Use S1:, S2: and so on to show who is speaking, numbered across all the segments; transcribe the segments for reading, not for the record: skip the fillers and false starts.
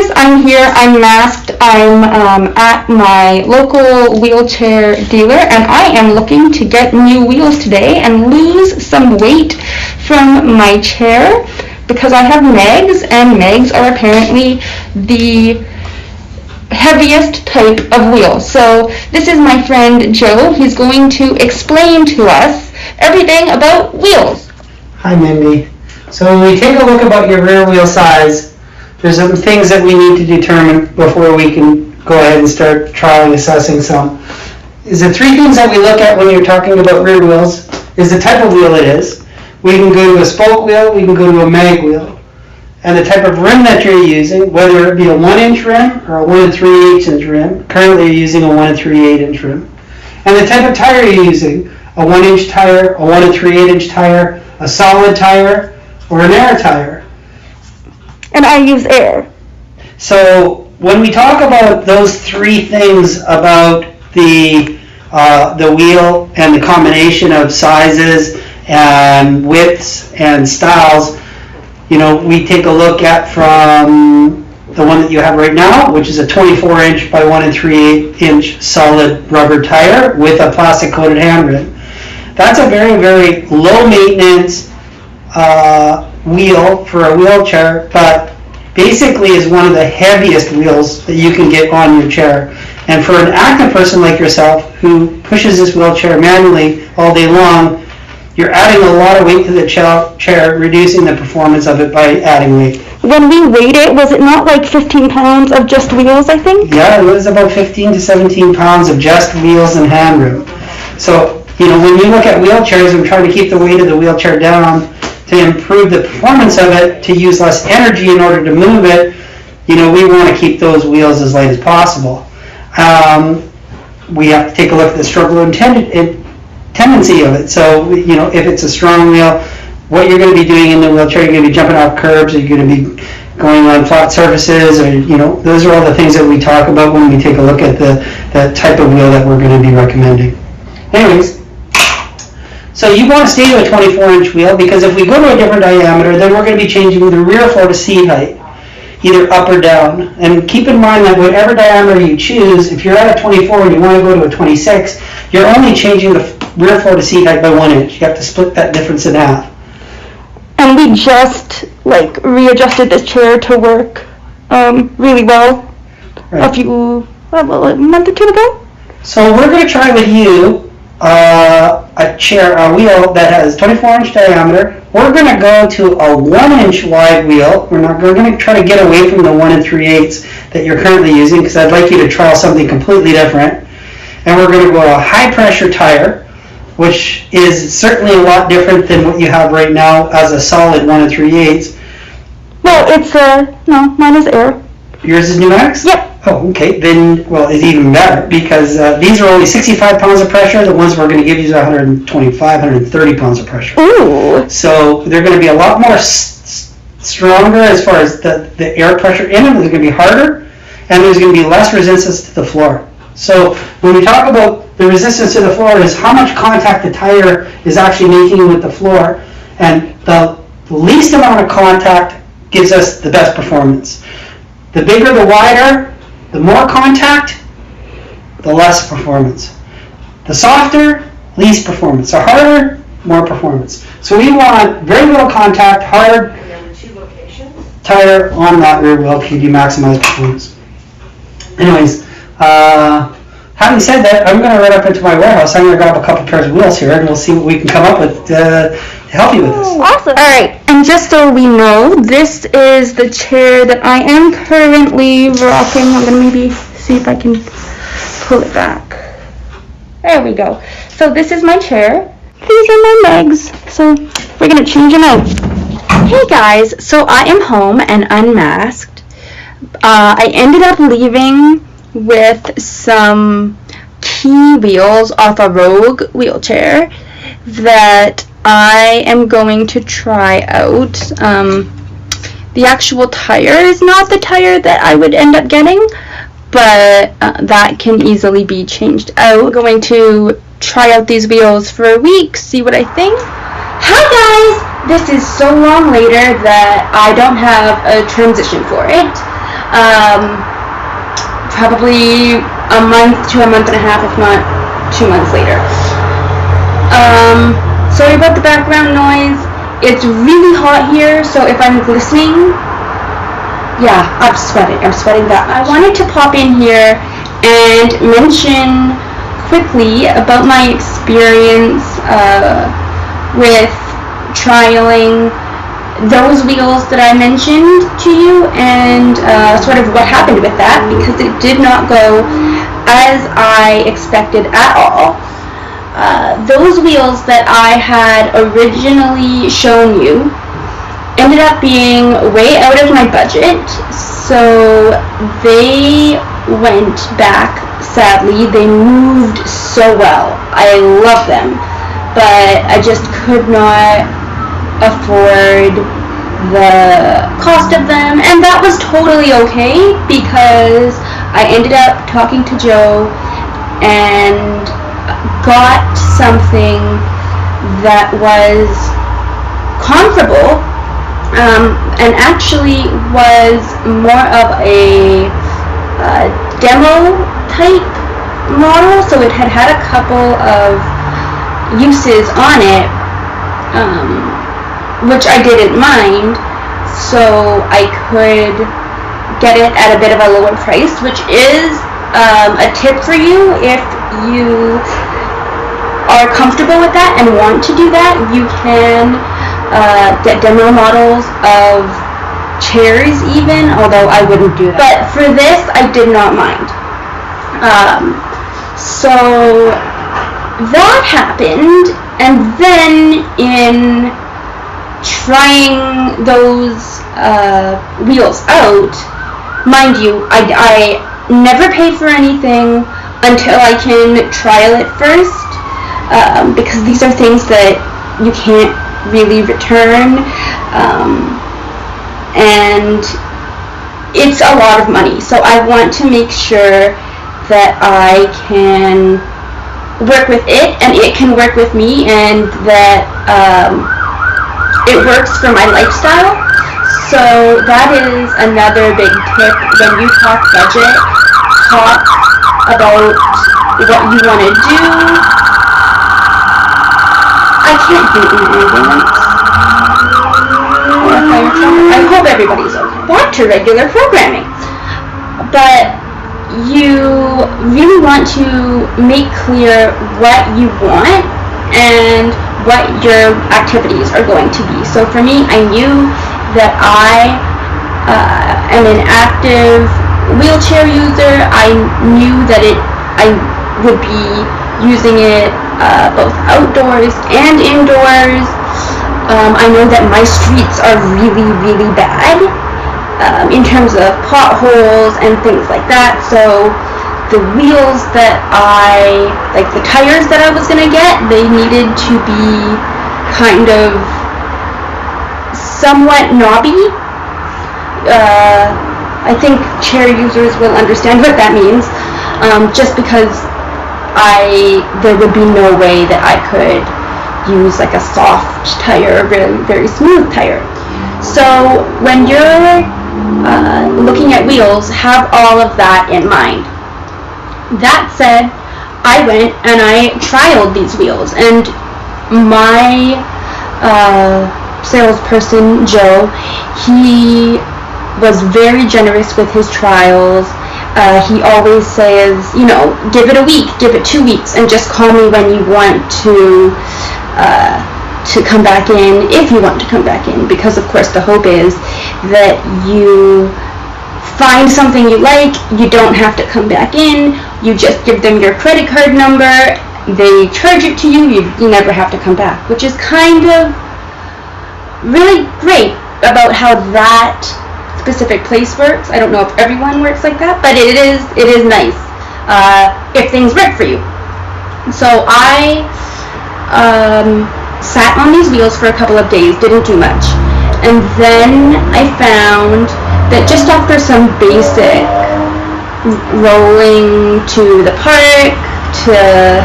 S1: guys, I'm here, I'm masked, I'm at my local wheelchair dealer, and I am looking to get new wheels today and lose some weight from my chair because I have Megs, and Megs are apparently the heaviest type of wheel. So this is my friend Joe. He's going to explain to us everything about wheels.
S2: Hi Mindy. So when we take a look about your rear wheel size, there's some things that we need to determine before we can go ahead and start trialing assessing some. Is the three things that we look at when you're talking about rear wheels is the type of wheel it is. We can go to a spoke wheel, we can go to a mag wheel. And the type of rim that you're using, whether it be a 1-inch rim or a 1 3/8 inch rim. Currently you're using a 1 3/8 inch rim. And the type of tire you're using, a 1-inch tire, a 1 3/8 inch tire, a solid tire, or an air tire.
S1: And I use air.
S2: So when we talk about those three things about the wheel and the combination of sizes and widths and styles, we take a look at from the one that you have right now, which is a 24-inch by 1 3/8 inch solid rubber tire with a plastic coated hand rim. That's a very, very low maintenance wheel for a wheelchair, but basically is one of the heaviest wheels that you can get on your chair. And for an active person like yourself who pushes this wheelchair manually all day long, you're adding a lot of weight to the chair, reducing the performance of it by adding weight.
S1: When we weighed it, was it not like 15 pounds of just wheels, I think?
S2: Yeah, it was about 15 to 17 pounds of just wheels and hand rim. So, when we look at wheelchairs and try to keep the weight of the wheelchair down to improve the performance of it, to use less energy in order to move it, we want to keep those wheels as light as possible. We have to take a look at the struggle and tendency of it. So, if it's a strong wheel, what you're going to be doing in the wheelchair, you're going to be jumping off curbs, or you're going to be going on flat surfaces, or, those are all the things that we talk about when we take a look at the type of wheel that we're going to be recommending. Anyways, so you want to stay to a 24-inch wheel, because if we go to a different diameter, then we're going to be changing the rear floor to seat height, either up or down. And keep in mind that whatever diameter you choose, if you're at a 24 and you want to go to a 26, you're only changing the rear floor to seat height by 1 inch. You have to split that difference in half.
S1: And we just readjusted this chair to work really well
S2: Right.
S1: a month or two ago.
S2: So we're going to try with you a wheel that has 24-inch diameter. We're going to go to a 1-inch wide wheel. We're going to try to get away from the 1 3/8 that you're currently using, because I'd like you to trial something completely different. And we're going to go to a high pressure tire, which is certainly a lot different than what you have right now as a solid 1 3/8.
S1: No, mine is air.
S2: Yours is pneumatics?
S1: Yep.
S2: Oh, okay. Then, it's even better, because these are only 65 pounds of pressure. The ones we're going to give you are 125, 130 pounds of pressure.
S1: Ooh.
S2: So they're going to be a lot more stronger as far as the air pressure in them. They're going to be harder, and there's going to be less resistance to the floor. So when we talk about the resistance to the floor, is how much contact the tire is actually making with the floor, and the least amount of contact gives us the best performance. The bigger, the wider, the more contact, the less performance. The softer, least performance. The harder, more performance. So we want very little contact, hard tire on that rear wheel to maximize performance. Anyways, having said that, I'm going to run up into my warehouse. I'm going to grab a couple pairs of wheels here, and we'll see what we can come up with to help you with this.
S1: Awesome. All right, and just so we know, this is the chair that I am currently rocking. I'm going to maybe see if I can pull it back. There we go. So this is my chair. These are my legs. So we're going to change them out. Hey guys, so I am home and unmasked. I ended up leaving with some key wheels off a Rogue wheelchair that I am going to try out. The actual tire is not the tire that I would end up getting, but that can easily be changed out. I'm going to try out these wheels for a week, see what I think. Hi guys! This is so long later that I don't have a transition for it. Probably a month to a month and a half, if not 2 months later. Sorry about the background noise. It's really hot here, so if I'm glistening, yeah, I'm sweating that much. I wanted to pop in here and mention quickly about my experience with trialing those wheels that I mentioned to you, and sort of what happened with that, because it did not go as I expected at all. Those wheels that I had originally shown you ended up being way out of my budget, so they went back. Sadly, they moved so well. I love them, but I just could not afford the cost of them, and that was totally okay, because I ended up talking to Joe and got something that was comparable, and actually was more of a demo type model, so it had a couple of uses on it, which I didn't mind, so I could get it at a bit of a lower price, which is a tip for you if you are comfortable with that and want to do that. You can get demo models of chairs even, although I wouldn't do that. But for this, I did not mind. So that happened, and then in trying those wheels out, mind you, I never pay for anything until I can trial it first, because these are things that you can't really return, and it's a lot of money, so I want to make sure that I can work with it and it can work with me, and that it works for my lifestyle. So that is another big tip. When you talk budget, talk about what you want to do. I can't do an ambulance or a fire truck. I hope everybody's okay. Back to regular programming. But you really want to make clear what you want and what your activities are going to be. So for me, I knew that I am an active wheelchair user. I knew that I would be using it both outdoors and indoors. I know that my streets are really, really bad in terms of potholes and things like that. So the wheels that the tires that I was going to get, they needed to be kind of somewhat knobby. I think chair users will understand what that means, just because there would be no way that I could use like a soft tire, very, very smooth tire. So when you're looking at wheels, have all of that in mind. That said, I went and I trialed these wheels, and my salesperson, Joe, he was very generous with his trials. He always says, give it a week, give it 2 weeks, and just call me when you want to come back in, if you want to come back in, because of course the hope is that you find something you like, you don't have to come back in, you just give them your credit card number, they charge it to you, you never have to come back, which is kind of really great about how that specific place works. I don't know if everyone works like that, but it is nice if things work for you. So I sat on these wheels for a couple of days, didn't do much, and then I found that just after some basic rolling to the park, to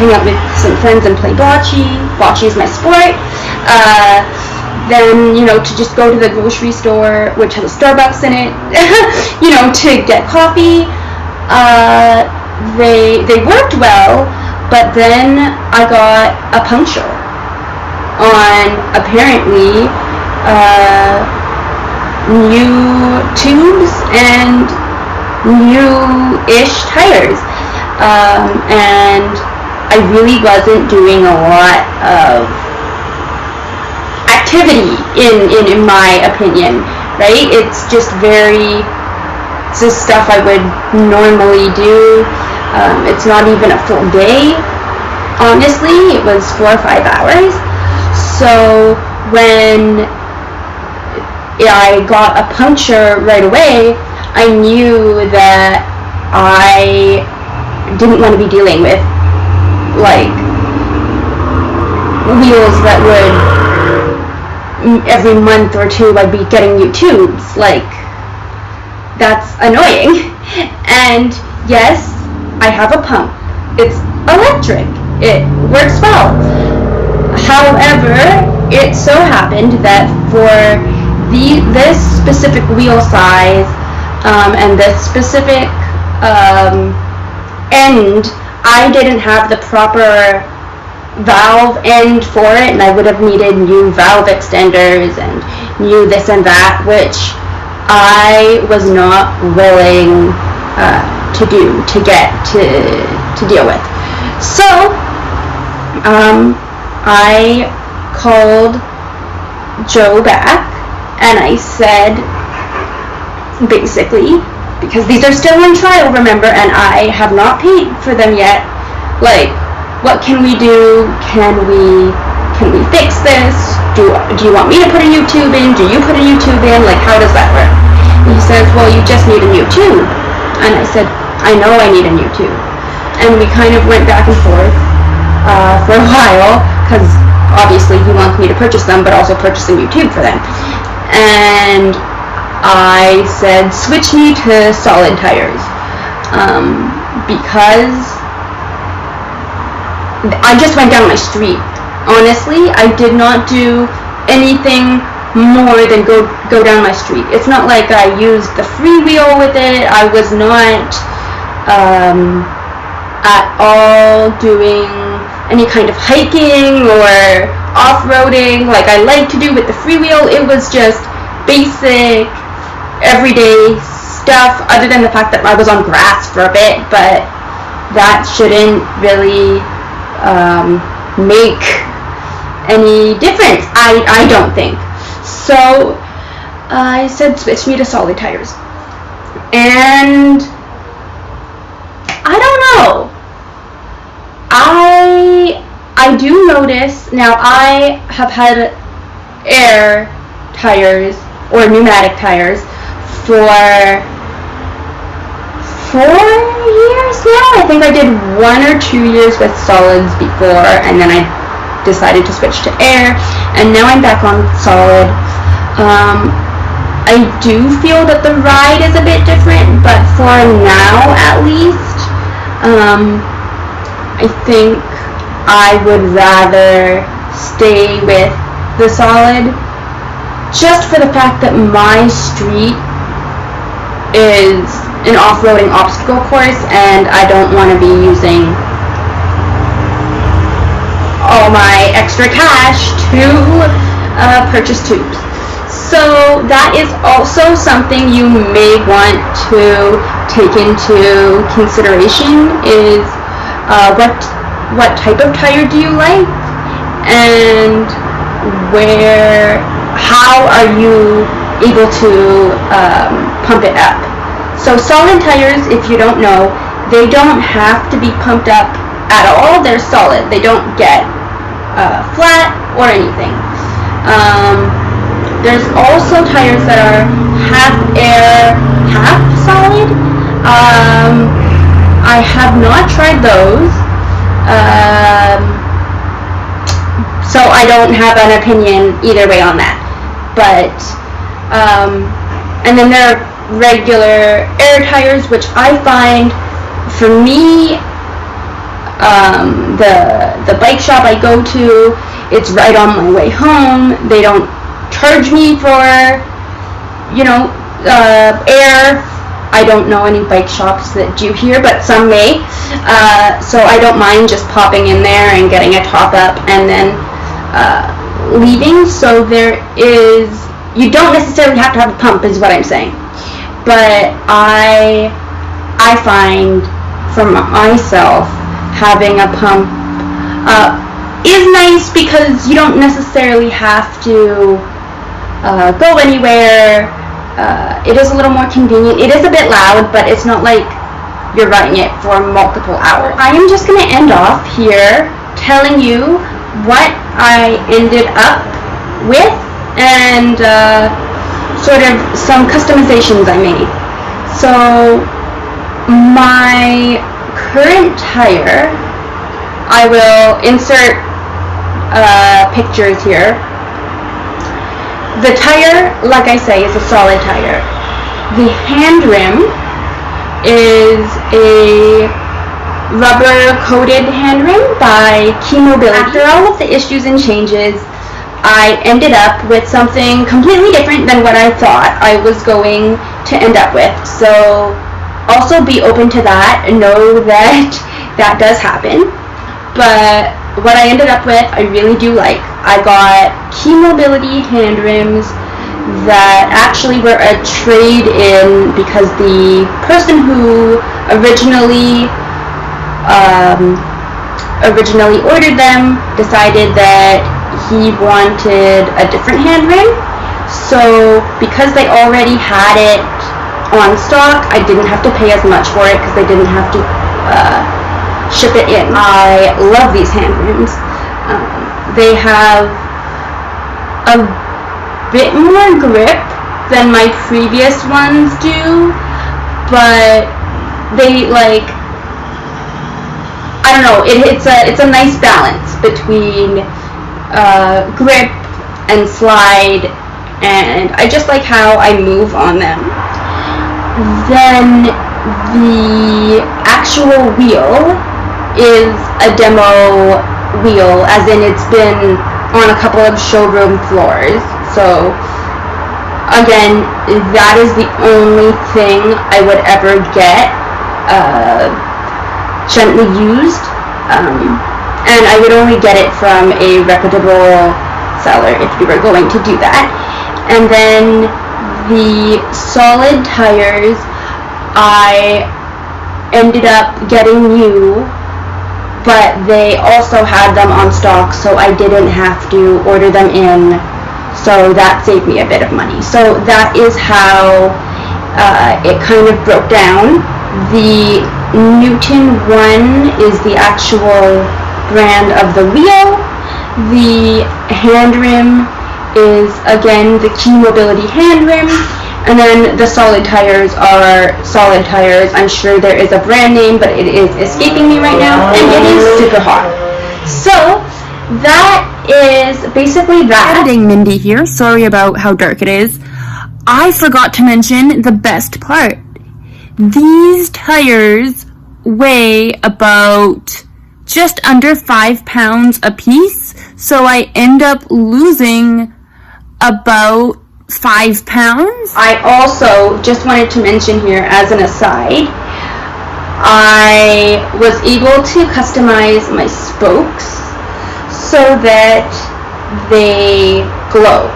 S1: hang out with some friends and play bocce is my sport, than, to just go to the grocery store, which has a Starbucks in it, to get coffee. They worked well, but then I got a puncture on apparently new tubes and new-ish tires, and I really wasn't doing a lot of activity in my opinion, right? It's just stuff I would normally do. It's not even a full day. Honestly, it was 4 or 5 hours. So when I got a puncture right away, I knew that I didn't want to be dealing with wheels that would every month or two I'd be getting new tubes. That's annoying. And yes, I have a pump. It's electric. It works well. However, it so happened that for this specific wheel size and this specific end, I didn't have the proper valve end for it, and I would have needed new valve extenders and new this and that, which I was not willing to deal with. So I called Joe back and I said, basically, because these are still on trial, remember, and I have not paid for them yet, what can we do? Can we fix this? Do you want me to put a new tube in? Do you put a new tube in? How does that work? And he says, well, you just need a new tube. And I said, I know I need a new tube. And we kind of went back and forth for a while, because obviously he wants me to purchase them, but also purchase a new tube for them. And I said, switch me to solid tires, because I just went down my street. Honestly, I did not do anything more than go down my street. It's not like I used the freewheel with it. I was not at all doing any kind of hiking or off-roading like I like to do with the freewheel. It was just basic, everyday stuff, other than the fact that I was on grass for a bit, but that shouldn't really make any difference, I don't think. So I said, switch me to solid tires. And I don't know. I do notice, now I have had air tires or pneumatic tires for 4 years now. I think I did 1 or 2 years with solids before, and then I decided to switch to air, and now I'm back on solid. I do feel that the ride is a bit different, but for now at least, I think I would rather stay with the solid, just for the fact that my street is an off-roading obstacle course, and I don't want to be using all my extra cash to purchase tubes. So that is also something you may want to take into consideration, is what type of tire do you like, and how are you able to pump it up. So solid tires, if you don't know, they don't have to be pumped up at all. They're solid. They don't get flat or anything. There's also tires that are half air, half solid. I have not tried those. So I don't have an opinion either way on that. But, and then there are regular air tires, which I find, for me, the bike shop I go to, it's right on my way home. They don't charge me for, air. I don't know any bike shops that do here, but some may. So I don't mind just popping in there and getting a top up and then leaving. So you don't necessarily have to have a pump is what I'm saying. But I find for myself having a pump is nice because you don't necessarily have to go anywhere. It is a little more convenient. It is a bit loud, but it's not like you're running it for multiple hours. I am just going to end off here telling you what I ended up with and sort of some customizations I made. So my current tire, I will insert pictures here. The tire, like I say, is a solid tire. The hand rim is a rubber-coated hand rim by Mobility. After all of the issues and changes, I ended up with something completely different than what I thought I was going to end up with. So also be open to that and know that that does happen. But what I ended up with, I really do like. I got Mobility hand rims that actually were a trade-in because the person who originally ordered them decided that he wanted a different hand rim. So because they already had it on stock, I didn't have to pay as much for it because they didn't have to ship it in. I love these hand rims. They have a bit more grip than my previous ones do, but they I don't know, it's a nice balance between grip and slide, and I just like how I move on them. Then the actual wheel is a demo wheel, as in it's been on a couple of showroom floors. So again, that is the only thing I would ever get gently used, and I would only get it from a reputable seller if you were going to do that. And then the solid tires, I ended up getting new, but they also had them on stock, so I didn't have to order them in, so that saved me a bit of money. So that is how it kind of broke down. The Newton 1 is the actual brand of the wheel. The hand rim is, again, the Mobility hand rim. And then the solid tires are solid tires. I'm sure there is a brand name, but it is escaping me right now, and it is super hot. So that is basically that.
S3: Editing Mindy here. Sorry about how dark it is. I forgot to mention the best part. These tires weigh about just under 5 pounds a piece, so I end up losing about 5 pounds.
S1: I also just wanted to mention here as an aside, I was able to customize my spokes so that they glow.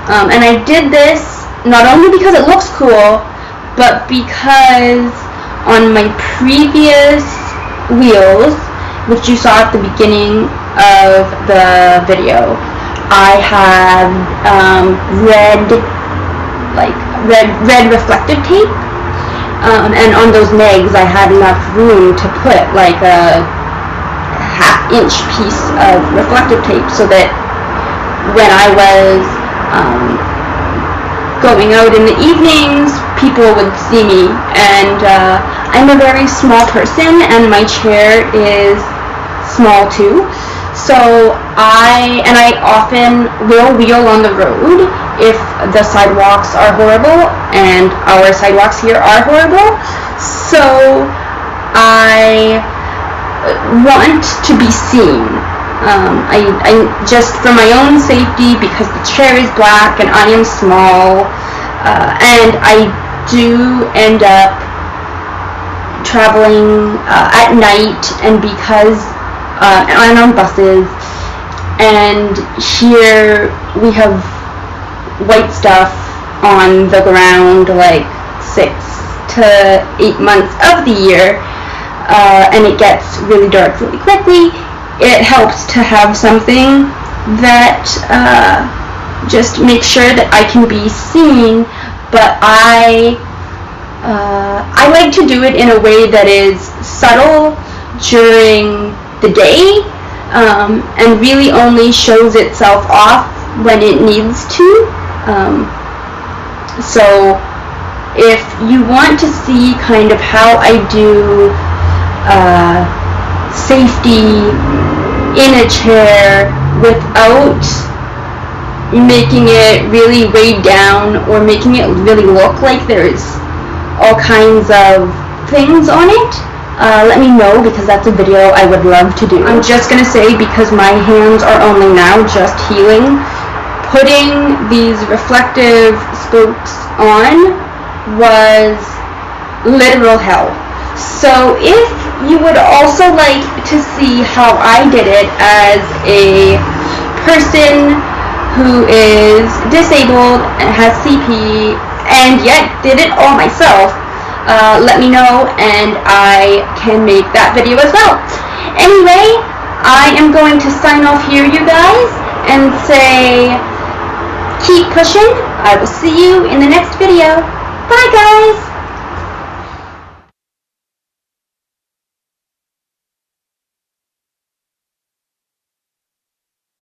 S1: And I did this not only because it looks cool, but because on my previous wheels, which you saw at the beginning of the video, I had red reflective tape, and on those legs I had enough room to put like a half-inch piece of reflective tape, so that when I was going out in the evenings, people would see me. And I'm a very small person, and my chair is small too. So I often will wheel on the road if the sidewalks are horrible, and our sidewalks here are horrible. So I want to be seen. I just for my own safety, because the chair is black and I am small, and I do end up traveling at night, and because I'm on buses, and here we have white stuff on the ground like 6 to 8 months of the year, and it gets really dark really quickly. It helps to have something that just makes sure that I can be seen, but I like to do it in a way that is subtle during the day, and really only shows itself off when it needs to. So if you want to see kind of how I do safety in a chair without making it really weighed down or making it really look like there's all kinds of things on it, let me know, because that's a video I would love to do. I'm just going to say, because my hands are only now just healing, putting these reflective spokes on was literal hell. So if you would also like to see how I did it as a person who is disabled and has CP and yet did it all myself, let me know and I can make that video as well. Anyway, I am going to sign off here, you guys, and say keep pushing. I will see you in the next video. Bye, guys!